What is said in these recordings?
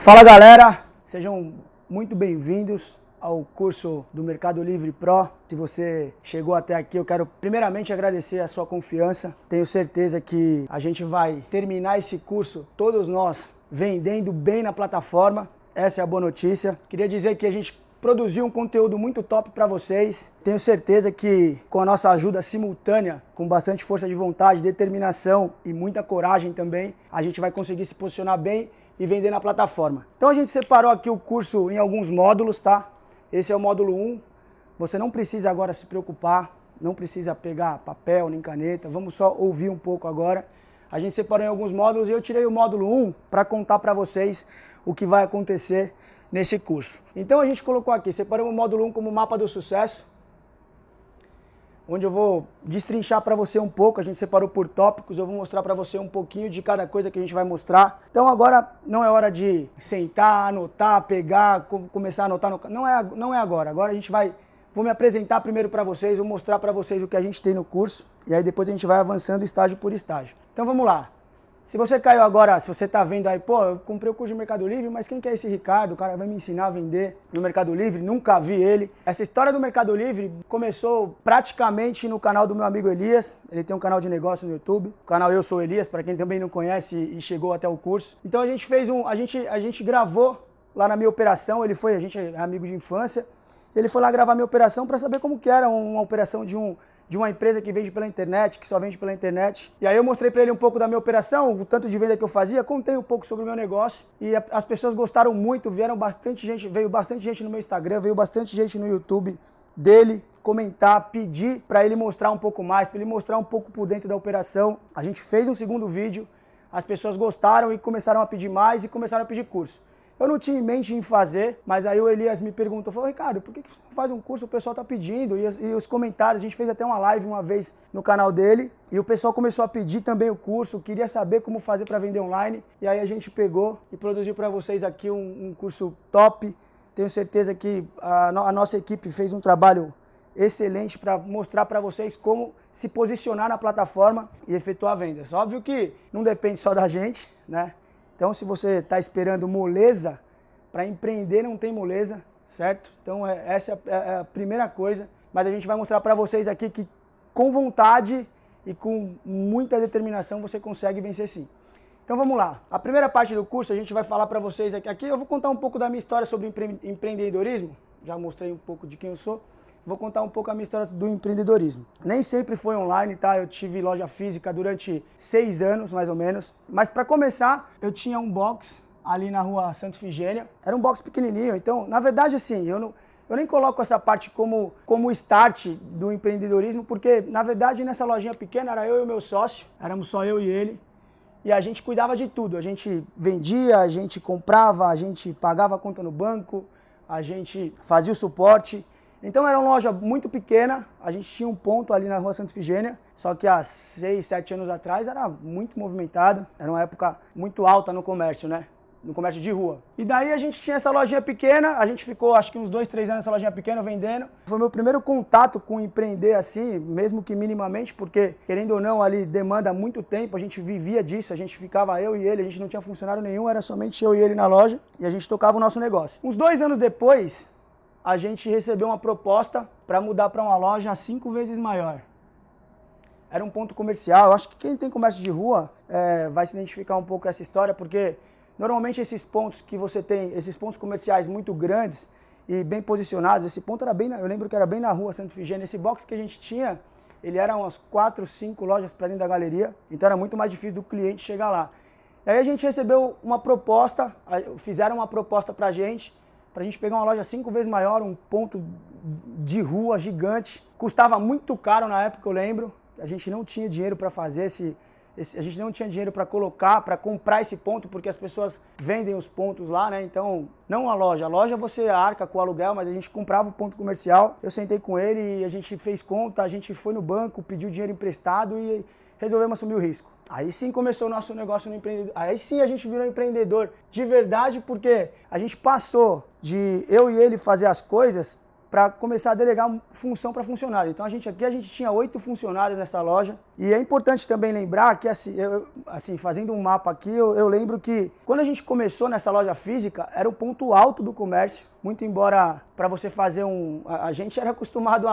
Fala galera, sejam muito bem-vindos ao curso do Mercado Livre Pro. Se você chegou até aqui, eu quero primeiramente agradecer a sua confiança. Tenho certeza que a gente vai terminar esse curso, todos nós, vendendo bem na plataforma. Essa é a boa notícia. Queria dizer que a gente produziu um conteúdo muito top para vocês. Tenho certeza que com a nossa ajuda simultânea, com bastante força de vontade, determinação e muita coragem também, a gente vai conseguir se posicionar bem e vender na plataforma. Então a gente separou aqui o curso em alguns módulos, tá? Esse é o módulo 1. Você não precisa agora se preocupar, não precisa pegar papel nem caneta, vamos só ouvir um pouco agora. A gente separou em alguns módulos e eu tirei o módulo 1 para contar para vocês o que vai acontecer nesse curso. Então a gente colocou aqui, separamos o módulo 1 como mapa do sucesso, onde eu vou destrinchar para você um pouco. A gente separou por tópicos, eu vou mostrar para você um pouquinho de cada coisa que a gente vai mostrar. Então agora não é hora de sentar, anotar, pegar, começar a anotar, não é agora. Agora a gente vou me apresentar primeiro para vocês, vou mostrar para vocês o que a gente tem no curso, e aí depois a gente vai avançando estágio por estágio. Então vamos lá. Se você caiu agora, se você está vendo aí, pô, eu comprei o curso de Mercado Livre, mas quem que é esse Ricardo? O cara vai me ensinar a vender no Mercado Livre, nunca vi ele. Essa história do Mercado Livre começou praticamente no canal do meu amigo Elias. Ele tem um canal de negócio no YouTube, o canal Eu Sou Elias, para quem também não conhece e chegou até o curso. Então a gente fez a gente gravou lá na minha operação, a gente é amigo de infância, ele foi lá gravar minha operação para saber como que era uma operação de uma empresa que vende pela internet, que só vende pela internet. E aí eu mostrei para ele um pouco da minha operação, o tanto de venda que eu fazia, contei um pouco sobre o meu negócio e as pessoas gostaram muito, veio bastante gente no meu Instagram, veio bastante gente no YouTube dele comentar, pedir para ele mostrar um pouco mais, para ele mostrar um pouco por dentro da operação. A gente fez um segundo vídeo, as pessoas gostaram e começaram a pedir mais e começaram a pedir curso. Eu não tinha em mente em fazer, mas aí o Elias me perguntou, falou, Ricardo, por que você não faz um curso? O pessoal tá pedindo, e os comentários, a gente fez até uma live uma vez no canal dele, e o pessoal começou a pedir também o curso, queria saber como fazer para vender online, e aí a gente pegou e produziu para vocês aqui um curso top. Tenho certeza que a nossa equipe fez um trabalho excelente para mostrar para vocês como se posicionar na plataforma e efetuar vendas. Óbvio que não depende só da gente, né? Então, se você está esperando moleza, para empreender não tem moleza, certo? Então, essa é a primeira coisa. Mas a gente vai mostrar para vocês aqui que com vontade e com muita determinação você consegue vencer sim. Então, vamos lá. A primeira parte do curso a gente vai falar para vocês aqui. Eu vou contar um pouco da minha história sobre empreendedorismo. Já mostrei um pouco de quem eu sou. Vou contar um pouco a minha história do empreendedorismo. Nem sempre foi online, tá? Eu tive loja física durante 6 anos, mais ou menos. Mas para começar, eu tinha um box ali na rua Santa Efigênia. Era um box pequenininho, então, na verdade, assim, eu nem coloco essa parte como start do empreendedorismo, porque, na verdade, nessa lojinha pequena era eu e o meu sócio, éramos só eu e ele. E a gente cuidava de tudo. A gente vendia, a gente comprava, a gente pagava a conta no banco, a gente fazia o suporte. Então era uma loja muito pequena, a gente tinha um ponto ali na rua Santa Efigênia, só que há 6, 7 anos atrás era muito movimentado, era uma época muito alta no comércio, né? No comércio de rua. E daí a gente tinha essa lojinha pequena, a gente ficou acho que uns 2, 3 anos nessa lojinha pequena vendendo. Foi meu primeiro contato com empreender assim, mesmo que minimamente, porque querendo ou não ali demanda muito tempo, a gente vivia disso, a gente ficava eu e ele, a gente não tinha funcionário nenhum, era somente eu e ele na loja e a gente tocava o nosso negócio. Uns 2 anos depois, a gente recebeu uma proposta para mudar para uma loja 5 vezes maior. Era um ponto comercial, eu acho que quem tem comércio de rua vai se identificar um pouco com essa história, porque normalmente esses pontos que você tem, esses pontos comerciais muito grandes e bem posicionados, esse ponto era eu lembro que era bem na rua Santa Efigênia, esse box que a gente tinha, ele era umas 4, 5 lojas para dentro da galeria, então era muito mais difícil do cliente chegar lá. E aí a gente recebeu uma proposta, fizeram uma proposta para a gente pegar uma loja 5 vezes maior, um ponto de rua gigante. Custava muito caro na época, eu lembro. A gente não tinha dinheiro para fazer a gente não tinha dinheiro para colocar, para comprar esse ponto, porque as pessoas vendem os pontos lá, né? Então, não a loja você arca com o aluguel, mas a gente comprava o ponto comercial. Eu sentei com ele e a gente fez conta, a gente foi no banco, pediu dinheiro emprestado e resolvemos assumir o risco. Aí sim começou o nosso negócio no empreendedor. Aí sim a gente virou empreendedor de verdade, porque a gente passou de eu e ele fazer as coisas para começar a delegar função para funcionário. Então a gente tinha 8 funcionários nessa loja. E é importante também lembrar que, assim, fazendo um mapa aqui, eu lembro que quando a gente começou nessa loja física, era o ponto alto do comércio. Muito embora para você fazer a gente era acostumado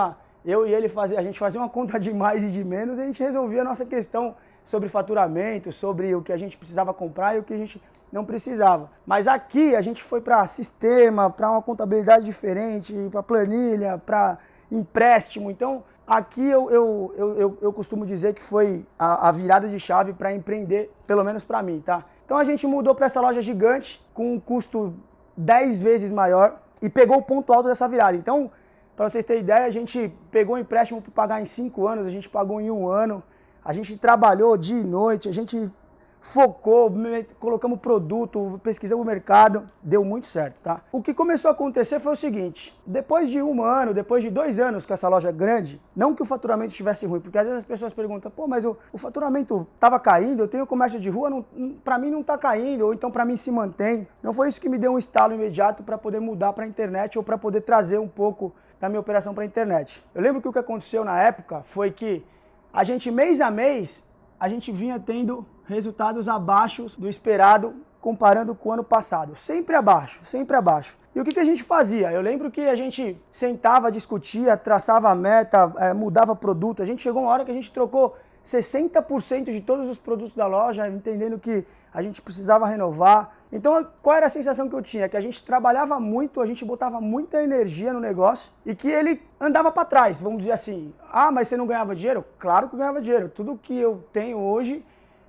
eu e ele a gente fazia uma conta de mais e de menos, e a gente resolvia a nossa questão sobre faturamento, sobre o que a gente precisava comprar e o que a gente não precisava. Mas aqui a gente foi para sistema, para uma contabilidade diferente, para planilha, para empréstimo. Então aqui eu costumo dizer que foi a virada de chave para empreender, pelo menos para mim, tá? Então a gente mudou para essa loja gigante com um custo 10 vezes maior e pegou o ponto alto dessa virada. Então, para vocês terem ideia, a gente pegou um empréstimo para pagar em 5 anos, a gente pagou em 1 ano, a gente trabalhou dia e noite, a gente focou, colocamos produto, pesquisamos o mercado, deu muito certo, tá? O que começou a acontecer foi o seguinte: depois de 1 ano, depois de 2 anos com essa loja grande, não que o faturamento estivesse ruim, porque às vezes as pessoas perguntam, pô, mas o faturamento estava caindo, eu tenho comércio de rua, para mim não está caindo, ou então para mim se mantém. Não foi isso que me deu um estalo imediato para poder mudar para a internet ou para poder trazer um pouco da minha operação para a internet. Eu lembro que o que aconteceu na época foi que a gente, mês a mês, a gente vinha tendo resultados abaixo do esperado comparando com o ano passado. Sempre abaixo, sempre abaixo. E o que a gente fazia? Eu lembro que a gente sentava, discutia, traçava a meta, mudava produto. A gente chegou uma hora que a gente trocou 60% de todos os produtos da loja, entendendo que a gente precisava renovar. Então, qual era a sensação que eu tinha? Que a gente trabalhava muito, a gente botava muita energia no negócio e que ele andava para trás, vamos dizer assim. Ah, mas você não ganhava dinheiro? Claro que eu ganhava dinheiro. Tudo que eu tenho hoje,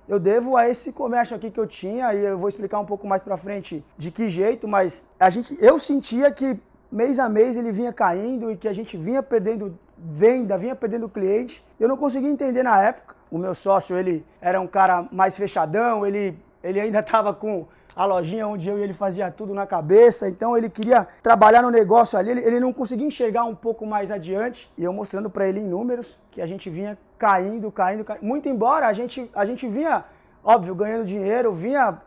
eu devo a esse comércio aqui que eu tinha, e eu vou explicar um pouco mais para frente de que jeito, mas eu sentia que mês a mês ele vinha caindo e que a gente vinha perdendo venda, vinha perdendo cliente. Eu não conseguia entender na época. O meu sócio, ele era um cara mais fechadão, ele ainda estava com a lojinha onde eu e ele fazia tudo na cabeça, então ele queria trabalhar no negócio ali, ele não conseguia enxergar um pouco mais adiante, e eu mostrando para ele em números que a gente vinha caindo, muito embora a gente vinha, óbvio, ganhando dinheiro, vinha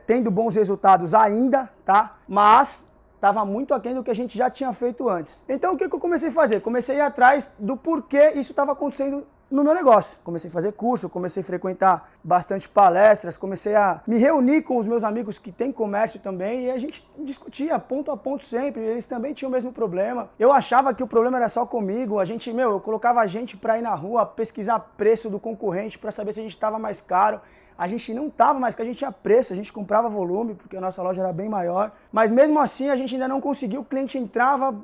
tendo bons resultados ainda, tá? Mas estava muito aquém do que a gente já tinha feito antes. Então o que eu comecei a fazer? Comecei a ir atrás do porquê isso estava acontecendo no meu negócio. Comecei a fazer curso, comecei a frequentar bastante palestras, comecei a me reunir com os meus amigos que têm comércio também e a gente discutia ponto a ponto sempre, eles também tinham o mesmo problema. Eu achava que o problema era só comigo, eu colocava a gente para ir na rua, pesquisar preço do concorrente para saber se a gente estava mais caro. A gente não estava mais, que a gente tinha preço, a gente comprava volume, porque a nossa loja era bem maior. Mas mesmo assim a gente ainda não conseguiu, o cliente entrava,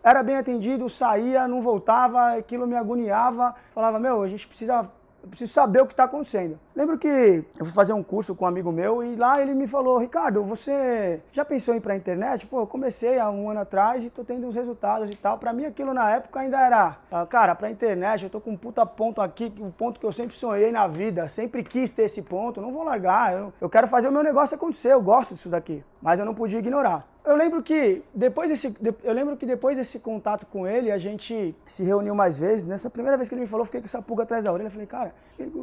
era bem atendido, saía, não voltava, aquilo me agoniava. Falava, eu preciso saber o que está acontecendo. Lembro que eu fui fazer um curso com um amigo meu e lá ele me falou, Ricardo, você já pensou em ir para a internet? Pô, eu comecei há 1 ano atrás e estou tendo uns resultados e tal. Para mim aquilo na época ainda era, cara, para a internet eu tô com um puta ponto aqui, um ponto que eu sempre sonhei na vida, sempre quis ter esse ponto, não vou largar, eu quero fazer o meu negócio acontecer, eu gosto disso daqui. Mas eu não podia ignorar. Eu lembro que depois desse contato com ele, a gente se reuniu mais vezes. Nessa primeira vez que ele me falou, eu fiquei com essa pulga atrás da orelha. Eu falei, cara,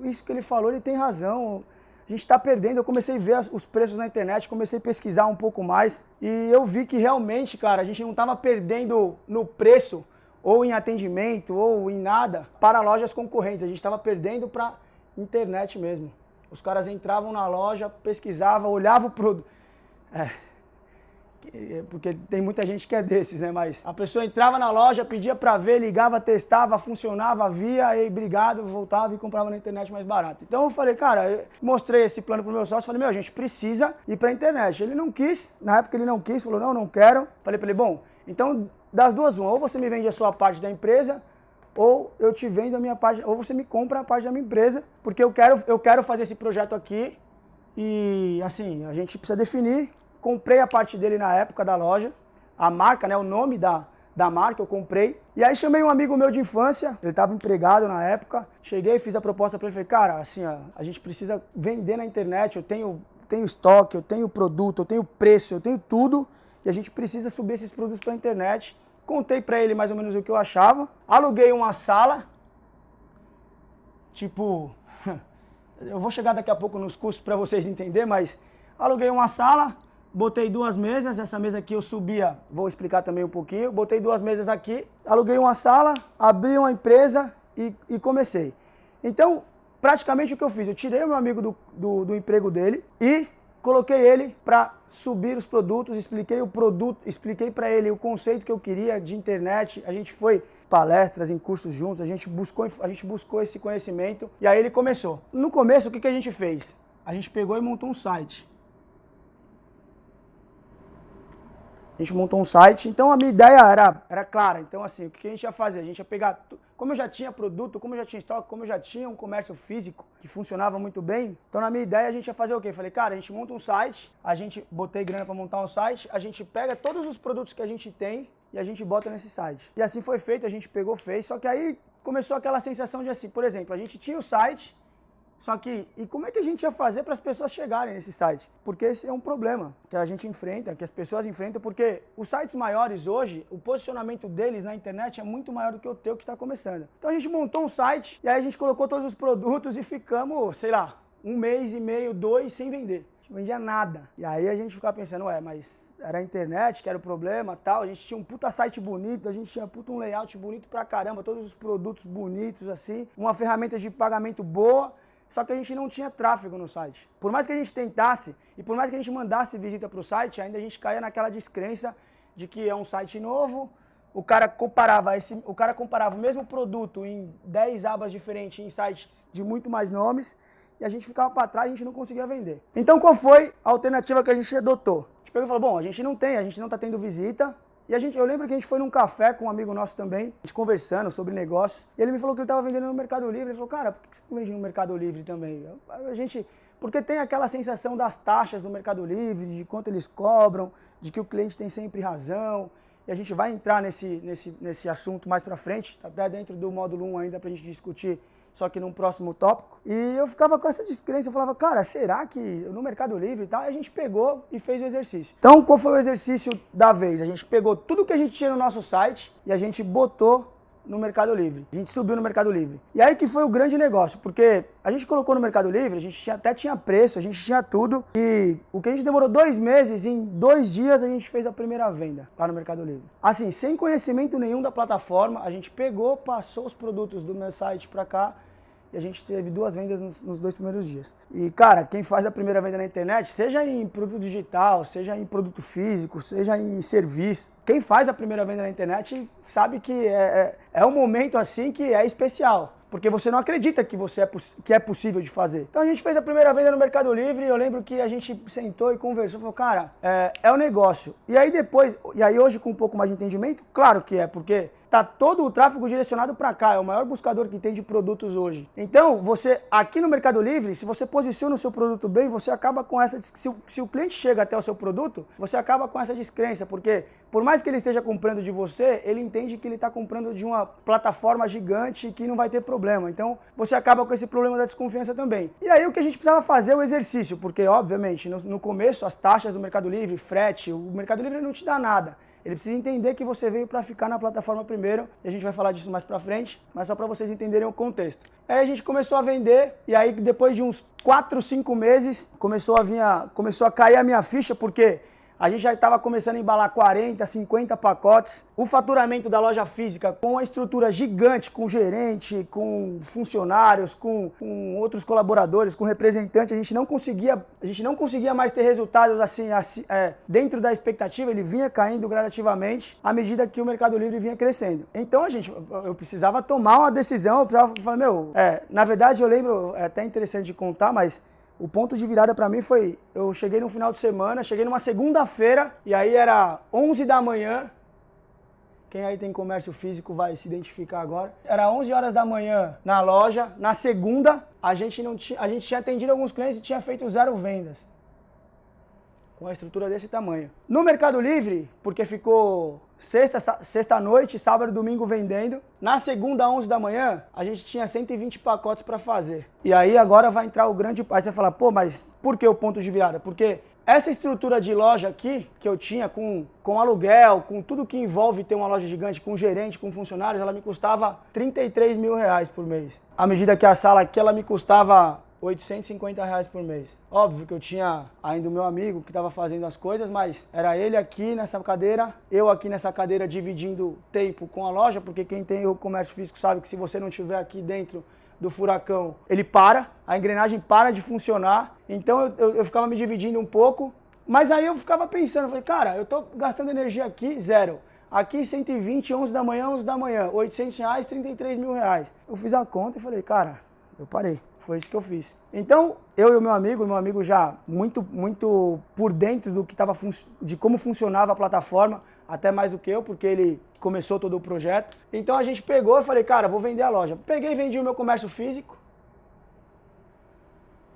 isso que ele falou, ele tem razão. A gente está perdendo. Eu comecei a ver os preços na internet, comecei a pesquisar um pouco mais. E eu vi que realmente, cara, a gente não estava perdendo no preço, ou em atendimento, ou em nada, para lojas concorrentes. A gente estava perdendo para internet mesmo. Os caras entravam na loja, pesquisavam, olhavam o produto. Porque tem muita gente que é desses, né? Mas a pessoa entrava na loja, pedia pra ver, ligava, testava, funcionava, via, aí obrigado, voltava e comprava na internet mais barato. Então eu falei, cara, eu mostrei esse plano pro meu sócio, falei, a gente precisa ir pra internet. Ele não quis, na época ele não quis, falou, não quero. Falei pra ele, bom, então das duas uma, ou você me vende a sua parte da empresa, ou eu te vendo a minha parte, ou você me compra a parte da minha empresa, porque eu quero fazer esse projeto aqui e, assim, a gente precisa definir. Comprei a parte dele na época da loja, a marca, né, o nome da marca eu comprei. E aí chamei um amigo meu de infância, ele estava empregado na época. Cheguei, fiz a proposta para ele, falei, cara, assim, a gente precisa vender na internet, eu tenho estoque, eu tenho produto, eu tenho preço, eu tenho tudo. E a gente precisa subir esses produtos para a internet. Contei para ele mais ou menos o que eu achava. Aluguei uma sala, tipo, eu vou chegar daqui a pouco nos custos para vocês entenderem, mas aluguei uma sala, botei 2 mesas, essa mesa aqui eu subia, vou explicar também um pouquinho, botei 2 mesas aqui, aluguei uma sala, abri uma empresa e comecei. Então, praticamente o que eu fiz, eu tirei o meu amigo do emprego dele e coloquei ele para subir os produtos, expliquei o produto, expliquei para ele o conceito que eu queria de internet, a gente foi palestras, em cursos juntos, a gente buscou esse conhecimento e aí ele começou. No começo, o que a gente fez? A gente pegou e montou um site. A gente montou um site, então a minha ideia era clara. Então assim, o que a gente ia fazer? A gente ia pegar, como eu já tinha produto, como eu já tinha estoque, como eu já tinha um comércio físico que funcionava muito bem, então na minha ideia a gente ia fazer o quê? Falei, cara, a gente monta um site, botei grana para montar um site, a gente pega todos os produtos que a gente tem e a gente bota nesse site. E assim foi feito, a gente pegou, fez, só que aí começou aquela sensação de assim, por exemplo, a gente tinha o site, só que, e como é que a gente ia fazer para as pessoas chegarem nesse site? Porque esse é um problema que a gente enfrenta, que as pessoas enfrentam, porque os sites maiores hoje, o posicionamento deles na internet é muito maior do que o teu que está começando. Então a gente montou um site, e aí a gente colocou todos os produtos e ficamos, sei lá, 1 mês e meio, 2, sem vender. A gente não vendia nada. E aí a gente ficava pensando, mas era a internet que era o problema, tal. A gente tinha um puta site bonito, a gente tinha um layout bonito pra caramba, todos os produtos bonitos assim, uma ferramenta de pagamento boa. Só que a gente não tinha tráfego no site. Por mais que a gente tentasse e por mais que a gente mandasse visita para o site, ainda a gente caía naquela descrença de que é um site novo, o cara comparava o mesmo produto em 10 abas diferentes em sites de muito mais nomes e a gente ficava para trás e a gente não conseguia vender. Então qual foi a alternativa que a gente adotou? A gente pegou e falou, bom, a gente não está tendo visita. E eu lembro que a gente foi num café com um amigo nosso também, a gente conversando sobre negócios, e ele me falou que ele estava vendendo no Mercado Livre. Ele falou, cara, por que você vende no Mercado Livre também? Porque tem aquela sensação das taxas do Mercado Livre, de quanto eles cobram, de que o cliente tem sempre razão, e a gente vai entrar nesse assunto mais pra frente, tá até dentro do módulo 1 ainda pra gente discutir, só que num próximo tópico. E eu ficava com essa descrença, eu falava, cara, será que no Mercado Livre e tal? E a gente pegou e fez o exercício. Então, qual foi o exercício da vez? A gente pegou tudo que a gente tinha no nosso site e a gente botou no Mercado Livre. A gente subiu no Mercado Livre. E aí que foi o grande negócio, porque a gente colocou no Mercado Livre, a gente até tinha preço, a gente tinha tudo. E o que a gente demorou 2 meses, em 2 dias a gente fez a primeira venda lá no Mercado Livre. Assim, sem conhecimento nenhum da plataforma, a gente pegou, passou os produtos do meu site pra cá, e a gente teve 2 vendas nos 2 primeiros dias. E, cara, quem faz a primeira venda na internet, seja em produto digital, seja em produto físico, seja em serviço, quem faz a primeira venda na internet sabe que é um momento assim que é especial. Porque você não acredita que é possível de fazer. Então a gente fez a primeira venda no Mercado Livre e eu lembro que a gente sentou e conversou, falou, cara, é um negócio. E aí hoje com um pouco mais de entendimento, claro que é, porque tá todo o tráfego direcionado para cá, é o maior buscador que tem de produtos hoje. Então, aqui no Mercado Livre, se você posiciona o seu produto bem, você acaba com essa, se o cliente chega até o seu produto, você acaba com essa descrença, porque por mais que ele esteja comprando de você, ele entende que ele está comprando de uma plataforma gigante que não vai ter problema. Então, você acaba com esse problema da desconfiança também. E aí o que a gente precisava fazer é o exercício, porque obviamente no começo as taxas do Mercado Livre, frete, o Mercado Livre não te dá nada. Ele precisa entender que você veio para ficar na plataforma primeiro, e a gente vai falar disso mais pra frente, mas só para vocês entenderem o contexto. Aí a gente começou a vender, e aí depois de uns 4, 5 meses, começou a cair a minha ficha, porque a gente já estava começando a embalar 40, 50 pacotes. O faturamento da loja física, com uma estrutura gigante, com gerente, com funcionários, com outros colaboradores, com representante, a gente não conseguia mais ter resultados assim, dentro da expectativa. Ele vinha caindo gradativamente à medida que o Mercado Livre vinha crescendo. Então eu precisava tomar uma decisão, eu precisava falar, na verdade eu lembro, é até interessante de contar, mas o ponto de virada pra mim foi, eu cheguei no final de semana, cheguei numa segunda-feira, e aí era 11 da manhã, quem aí tem comércio físico vai se identificar agora. Era 11 horas da manhã na loja, na segunda, a gente tinha atendido alguns clientes e tinha feito 0 vendas. Com a estrutura desse tamanho. No Mercado Livre, porque ficou sexta noite, sábado e domingo vendendo. Na segunda, 11 da manhã, a gente tinha 120 pacotes para fazer. E aí agora vai entrar o grande... Aí você fala, mas por que o ponto de virada? Porque essa estrutura de loja aqui, que eu tinha com aluguel, com tudo que envolve ter uma loja gigante, com gerente, com funcionários, ela me custava R$33 mil por mês. À medida que a sala aqui, ela me custava R$850 por mês. Óbvio que eu tinha ainda o meu amigo que estava fazendo as coisas, mas era ele aqui nessa cadeira, eu aqui nessa cadeira dividindo tempo com a loja, porque quem tem o comércio físico sabe que se você não estiver aqui dentro do furacão, ele para, a engrenagem para de funcionar. Então eu ficava me dividindo um pouco, mas aí eu ficava pensando, falei, cara, eu tô gastando energia aqui, zero. Aqui 120, 11 da manhã, R$800, R$33.000. Eu fiz a conta e falei, cara, eu parei. Foi isso que eu fiz. Então, eu e o meu amigo já muito por dentro do que de como funcionava a plataforma, até mais do que eu, porque ele começou todo o projeto. Então a gente pegou e falei, cara, vou vender a loja. Peguei e vendi o meu comércio físico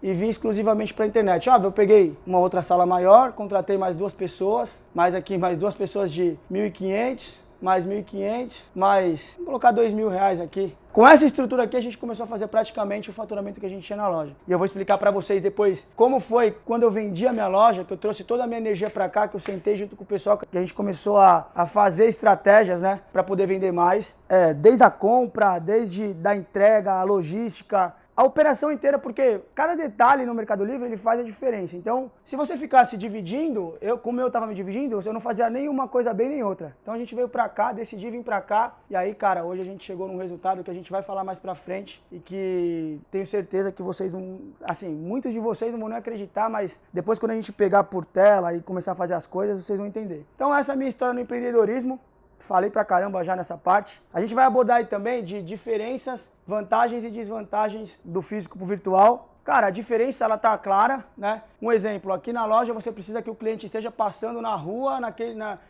e vim exclusivamente para a internet. Óbvio, eu peguei uma outra sala maior, contratei mais 2 pessoas, mais 2 pessoas de 1.500, mais 1.500, mais, vamos colocar R$2.000 aqui. Com essa estrutura aqui, a gente começou a fazer praticamente o faturamento que a gente tinha na loja. E eu vou explicar para vocês depois como foi quando eu vendi a minha loja, que eu trouxe toda a minha energia para cá, que eu sentei junto com o pessoal, que a gente começou a fazer estratégias, né, para poder vender mais. Desde a compra, desde da entrega, a logística, a operação inteira, porque cada detalhe no Mercado Livre ele faz a diferença. Então, se você ficasse dividindo, como eu estava me dividindo, eu não fazia nenhuma coisa bem nem outra. Então a gente veio pra cá, decidi vir pra cá, e aí, cara, hoje a gente chegou num resultado que a gente vai falar mais pra frente e que tenho certeza que vocês não, assim, muitos de vocês não vão nem acreditar, mas depois quando a gente pegar por tela e começar a fazer as coisas, vocês vão entender. Então essa é a minha história no empreendedorismo. Falei pra caramba já nessa parte. A gente vai abordar aí também de diferenças, vantagens e desvantagens do físico pro virtual. Cara, a diferença ela tá clara, né? Um exemplo, aqui na loja você precisa que o cliente esteja passando na rua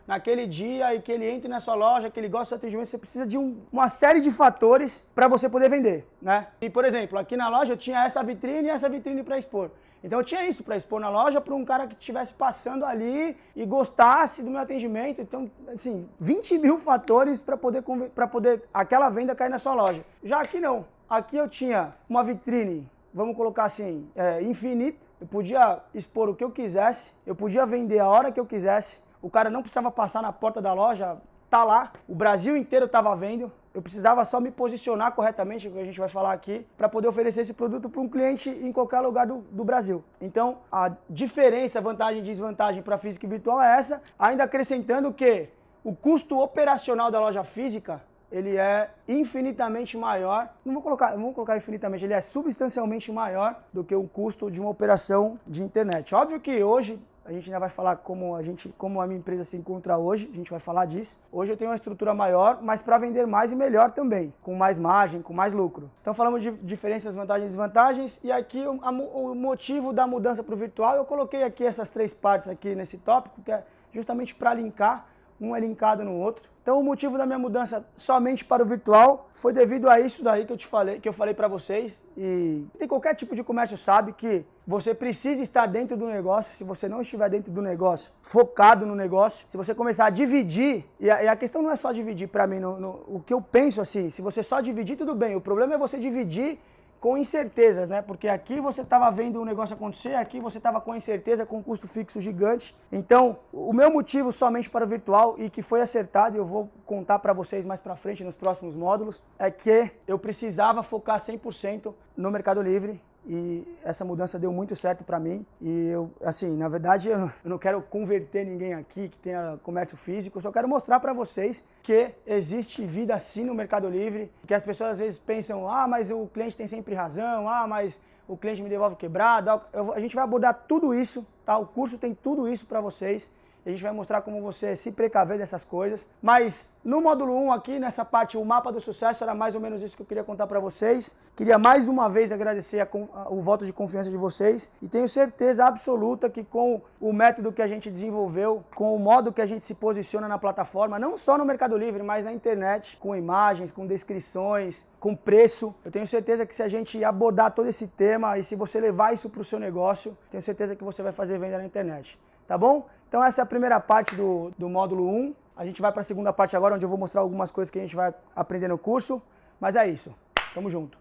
naquele dia e que ele entre na sua loja, que ele goste do atendimento. Você precisa de uma série de fatores para você poder vender, né? E, por exemplo, aqui na loja eu tinha essa vitrine e essa vitrine para expor. Então eu tinha isso para expor na loja para um cara que estivesse passando ali e gostasse do meu atendimento. Então, assim, 20.000 fatores para poder aquela venda cair na sua loja. Já aqui não. Aqui eu tinha uma vitrine, vamos colocar assim, infinita. Eu podia expor o que eu quisesse, eu podia vender a hora que eu quisesse. O cara não precisava passar na porta da loja, tá lá. O Brasil inteiro estava vendo. Eu precisava só me posicionar corretamente, o que a gente vai falar aqui, para poder oferecer esse produto para um cliente em qualquer lugar do Brasil. Então, a diferença, vantagem e desvantagem para física e virtual é essa, ainda acrescentando que o custo operacional da loja física, ele é infinitamente maior, não vou colocar infinitamente, ele é substancialmente maior do que o custo de uma operação de internet. Óbvio que hoje, a gente ainda vai falar como a minha empresa se encontra hoje, a gente vai falar disso. Hoje eu tenho uma estrutura maior, mas para vender mais e melhor também, com mais margem, com mais lucro. Então falamos de diferenças, vantagens e desvantagens, e aqui o motivo da mudança para o virtual, eu coloquei aqui essas 3 partes aqui nesse tópico, que é justamente para linkar, um é linkado no outro. Então o motivo da minha mudança somente para o virtual foi devido a isso daí que eu falei para vocês. E qualquer tipo de comércio sabe que você precisa estar dentro do negócio. Se você não estiver dentro do negócio, focado no negócio, se você começar a dividir, e a questão não é só dividir para mim, o que eu penso assim, se você só dividir, tudo bem. O problema é você dividir com incertezas, né? Porque aqui você estava vendo o negócio acontecer, aqui você estava com incerteza, com um custo fixo gigante. Então, o meu motivo somente para o virtual, e que foi acertado, e eu vou contar para vocês mais para frente nos próximos módulos, é que eu precisava focar 100% no Mercado Livre. E essa mudança deu muito certo para mim. E eu, assim, na verdade, eu não quero converter ninguém aqui que tenha comércio físico. Eu só quero mostrar para vocês que existe vida sim no Mercado Livre. Que as pessoas às vezes pensam, mas o cliente tem sempre razão, mas o cliente me devolve quebrado. A gente vai abordar tudo isso, tá? O curso tem tudo isso para vocês. A gente vai mostrar como você se precaver dessas coisas. Mas no módulo 1 aqui, nessa parte, o mapa do sucesso, era mais ou menos isso que eu queria contar para vocês. Queria mais uma vez agradecer o voto de confiança de vocês. E tenho certeza absoluta que com o método que a gente desenvolveu, com o modo que a gente se posiciona na plataforma, não só no Mercado Livre, mas na internet, com imagens, com descrições, com preço. Eu tenho certeza que se a gente abordar todo esse tema e se você levar isso para o seu negócio, tenho certeza que você vai fazer venda na internet. Tá bom? Então essa é a primeira parte do módulo 1. A gente vai para a segunda parte agora, onde eu vou mostrar algumas coisas que a gente vai aprender no curso. Mas é isso. Tamo junto.